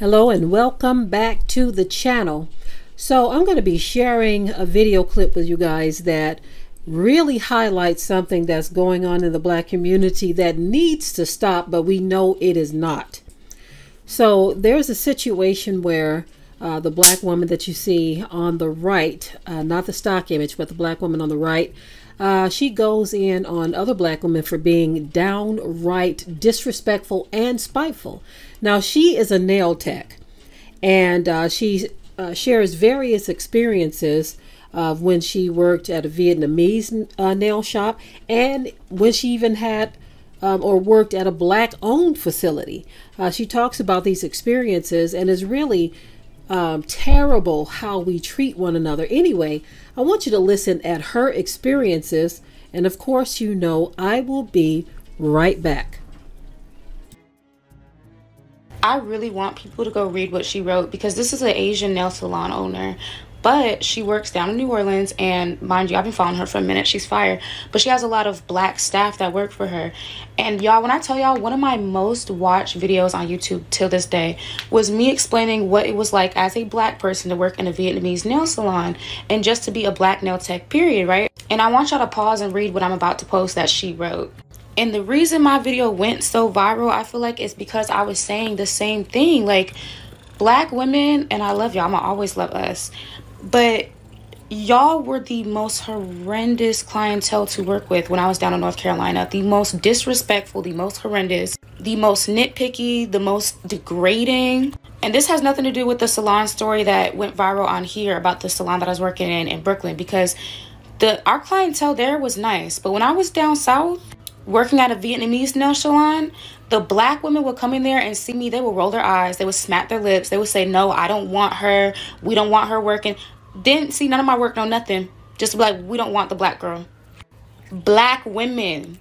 Hello and welcome back to the channel. So I'm going to be sharing a video clip with you guys that really highlights something that's going on in the Black community that needs to stop, but we know it is not. So there's a situation where the Black woman that you see on the right, not the stock image, but the Black woman on the right, she goes in on other Black women for being downright disrespectful and spiteful. Now, she is a nail tech, and she shares various experiences of when she worked at a Vietnamese nail shop, and when she even had or worked at a Black-owned facility. She talks about these experiences, and is really terrible how we treat one another. Anyway, I want you to listen at her experiences, and of course, you know, I will be right back. I really want people to go read what she wrote, because this is an Asian nail salon owner, but she works down in New Orleans, and mind you, I've been following her for a minute. She's fire, but she has a lot of Black staff that work for her. And y'all, when I tell y'all, one of my most watched videos on YouTube till this day was me explaining what it was like as a Black person to work in a Vietnamese nail salon and just to be a Black nail tech, period, right? And I want y'all to pause and read what I'm about to post that she wrote. And the reason my video went so viral, I feel like, is because I was saying the same thing. Like, Black women, and I love y'all, I'ma always love us, but y'all were the most horrendous clientele to work with when I was down in North Carolina. The most disrespectful, the most horrendous, the most nitpicky, the most degrading. And this has nothing to do with the salon story that went viral on here about the salon that I was working in Brooklyn, because our clientele there was nice. But when I was down south working at a Vietnamese nail salon, the Black women would come in there and see me. They would roll their eyes. They would smack their lips. They would say, no, I don't want her. We don't want her working. Didn't see none of my work, no nothing. Just be like, we don't want the Black girl. Black women,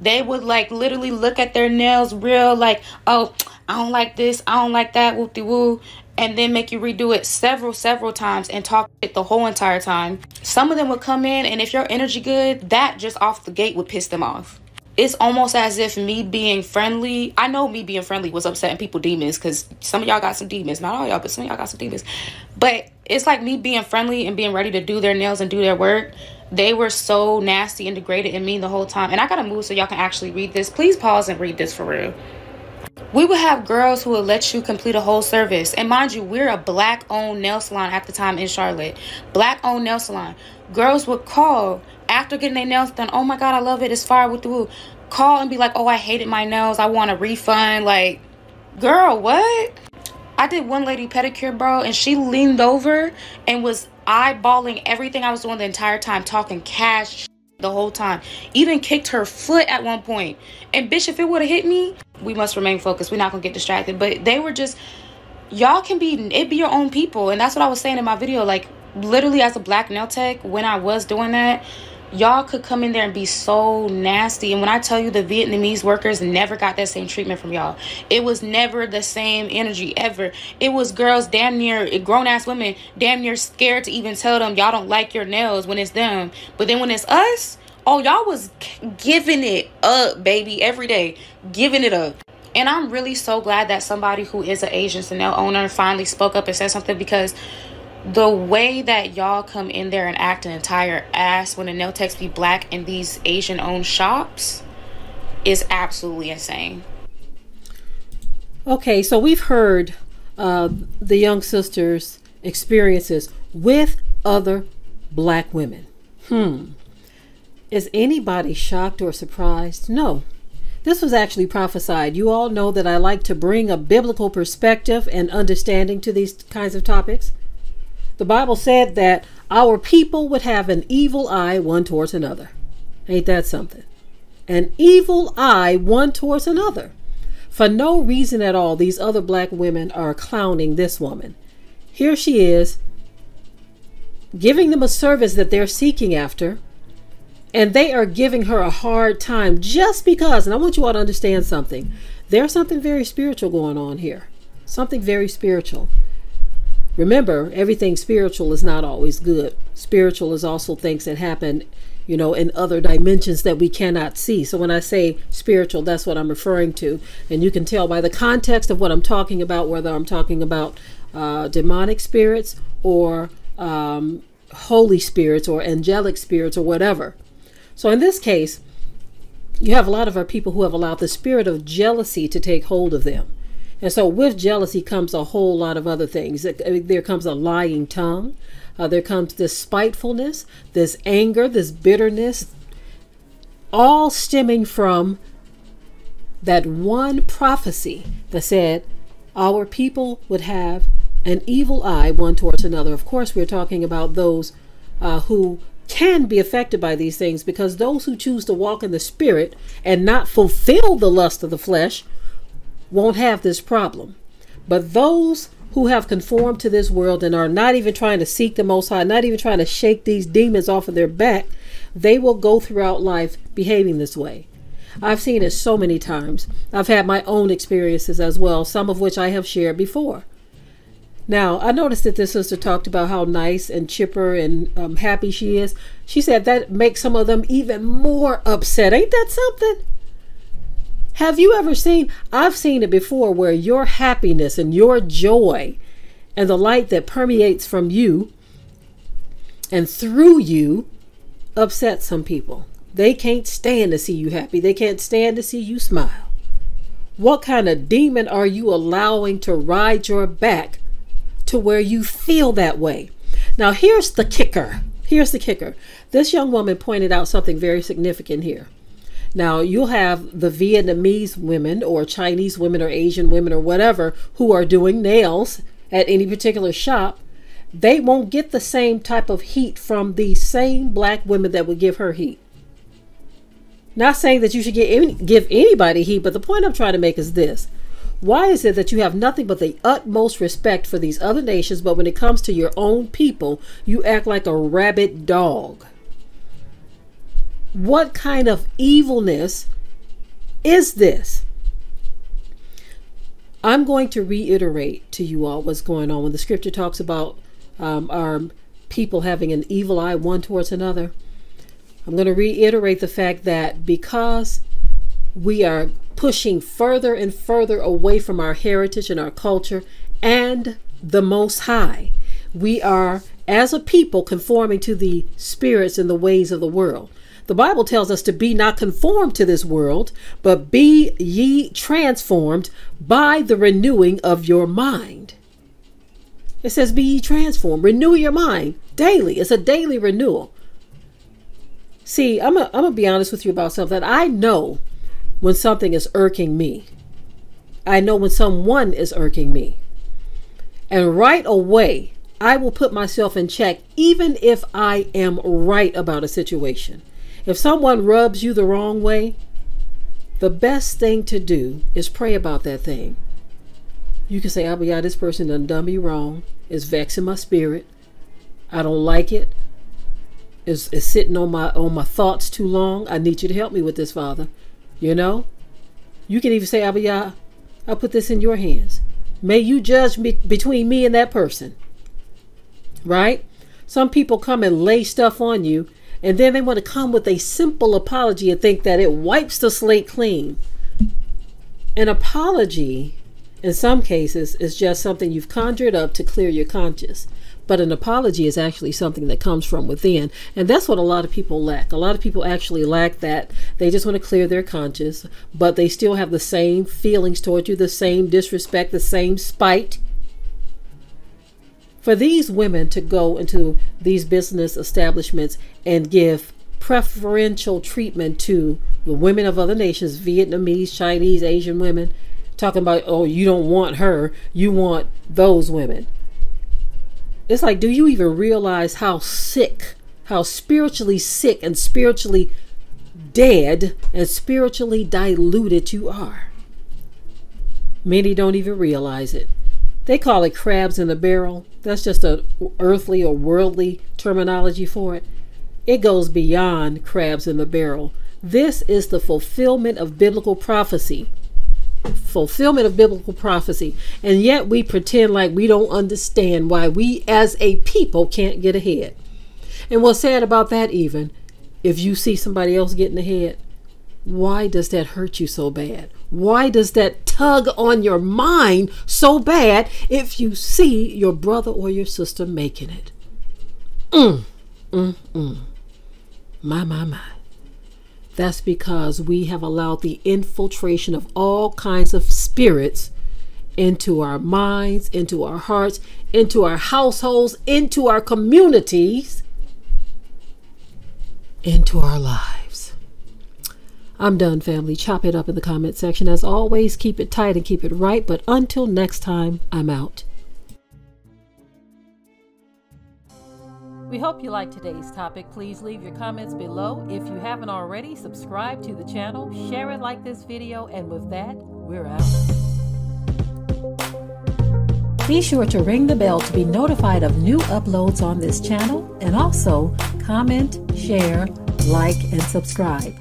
they would like literally look at their nails real like, oh, I don't like this, I don't like that, whoop-de-woo, and then make you redo it several times and talk it the whole entire time. Some of them would come in, and if your energy good, that just off the gate would piss them off. It's almost as if me being friendly, I know me being friendly was upsetting people demons, because some of y'all got some demons. Not all y'all, but some of y'all got some demons. But it's like me being friendly and being ready to do their nails and do their work. They were so nasty and degraded and mean the whole time. And I gotta move so y'all can actually read this. Please pause and read this for real. We would have girls who would let you complete a whole service. And mind you, we're a Black-owned nail salon at the time in Charlotte. Black-owned nail salon. Girls would call after getting their nails done. Oh my God, I love it. It's fire with the woo. Call and be like, oh, I hated my nails. I want a refund. Like, girl, what? I did one lady pedicure, bro, and she leaned over and was eyeballing everything I was doing the entire time, talking cash the whole time. Even kicked her foot at one point. And bitch, if it would have hit me, we must remain focused. We're not gonna get distracted. But they were just, y'all can be, it be your own people. And that's what I was saying in my video. Like, literally as a Black nail tech, when I was doing that, y'all could come in there and be so nasty. And when I tell you, the Vietnamese workers never got that same treatment from y'all. It was never the same energy ever. It was girls damn near, grown-ass women damn near scared to even tell them y'all don't like your nails when it's them. But then when it's us, oh, y'all was giving it up, baby, every day, giving it up. And I'm really so glad that somebody who is an Asian nail owner finally spoke up and said something, because the way that y'all come in there and act an entire ass when the nail techs be Black in these Asian owned shops is absolutely insane. Okay, so we've heard the young sister's experiences with other Black women. Is anybody shocked or surprised? No. This was actually prophesied. You all know that I like to bring a biblical perspective and understanding to these kinds of topics. The Bible said that our people would have an evil eye one towards another. Ain't that something? An evil eye one towards another. For no reason at all, these other Black women are clowning this woman. Here she is, giving them a service that they're seeking after, and they are giving her a hard time just because, and I want you all to understand something. There's something very spiritual going on here. Something very spiritual. Remember, everything spiritual is not always good. Spiritual is also things that happen in other dimensions that we cannot see. So when I say spiritual, that's what I'm referring to. And you can tell by the context of what I'm talking about, whether I'm talking about demonic spirits or holy spirits or angelic spirits or whatever. So in this case, you have a lot of our people who have allowed the spirit of jealousy to take hold of them. And so with jealousy comes a whole lot of other things. There comes a lying tongue. There comes this spitefulness, this anger, this bitterness, all stemming from that one prophecy that said our people would have an evil eye one towards another. Of course, we're talking about those who can be affected by these things, because those who choose to walk in the spirit and not fulfill the lust of the flesh won't have this problem. But those who have conformed to this world and are not even trying to seek the Most High, not even trying to shake these demons off of their back, they will go throughout life behaving this way. I've seen it so many times. I've had my own experiences as well, some of which I have shared before. Now, I noticed that this sister talked about how nice and chipper and happy she is. She said that makes some of them even more upset. Ain't that something? Have you ever seen, I've seen it before, where your happiness and your joy and the light that permeates from you and through you upset some people. They can't stand to see you happy. They can't stand to see you smile. What kind of demon are you allowing to ride your back to where you feel that way? Now, here's the kicker. Here's the kicker. This young woman pointed out something very significant here. Now, you'll have the Vietnamese women or Chinese women or Asian women or whatever who are doing nails at any particular shop. They won't get the same type of heat from the same black women that would give her heat. Not saying that you should give anybody heat, but the point I'm trying to make is this. Why is it that you have nothing but the utmost respect for these other nations, but when it comes to your own people, you act like a rabid dog? What kind of evilness is this? I'm going to reiterate to you all what's going on when the scripture talks about our people having an evil eye one towards another. I'm going to reiterate the fact that because we are pushing further and further away from our heritage and our culture and the Most High, we are, as a people, conforming to the spirits and the ways of the world. The Bible tells us to be not conformed to this world, but be ye transformed by the renewing of your mind. It says be ye transformed. Renew your mind daily. It's a daily renewal. See, I'm gonna be honest with you about something. I know when something is irking me. I know when someone is irking me. And right away, I will put myself in check, even if I am right about a situation. If someone rubs you the wrong way, the best thing to do is pray about that thing. You can say, oh, yeah, this person done me wrong. It's vexing my spirit. I don't like it. It's sitting on my thoughts too long. I need you to help me with this, Father. You know? You can even say, Abba, yeah, I'll put this in your hands. May you judge me between me and that person. Right? Some people come and lay stuff on you, and then they want to come with a simple apology and think that it wipes the slate clean. An apology, in some cases, is just something you've conjured up to clear your conscience. But an apology is actually something that comes from within. And that's what a lot of people lack. A lot of people actually lack that. They just want to clear their conscience, but they still have the same feelings toward you, the same disrespect, the same spite. For these women to go into these business establishments and give preferential treatment to the women of other nations, Vietnamese, Chinese, Asian women, talking about, oh, you don't want her, you want those women. It's like, do you even realize how sick, how spiritually sick and spiritually dead and spiritually diluted you are? Many don't even realize it. They call it crabs in a barrel. That's just an earthly or worldly terminology for it. It goes beyond crabs in the barrel. This is the fulfillment of biblical prophecy. Fulfillment of biblical prophecy. And yet we pretend like we don't understand why we as a people can't get ahead. And what's sad about that even if you see somebody else getting ahead? Why does that hurt you so bad? Why does that tug on your mind so bad if you see your brother or your sister making it? My. That's because we have allowed the infiltration of all kinds of spirits into our minds, into our hearts, into our households, into our communities, into our lives. I'm done, family. Chop it up in the comment section. As always, keep it tight and keep it right. But until next time, I'm out. We hope you liked today's topic. Please leave your comments below. If you haven't already, subscribe to the channel, share it like this video, and with that, we're out. Be sure to ring the bell to be notified of new uploads on this channel, and also comment, share, like, and subscribe.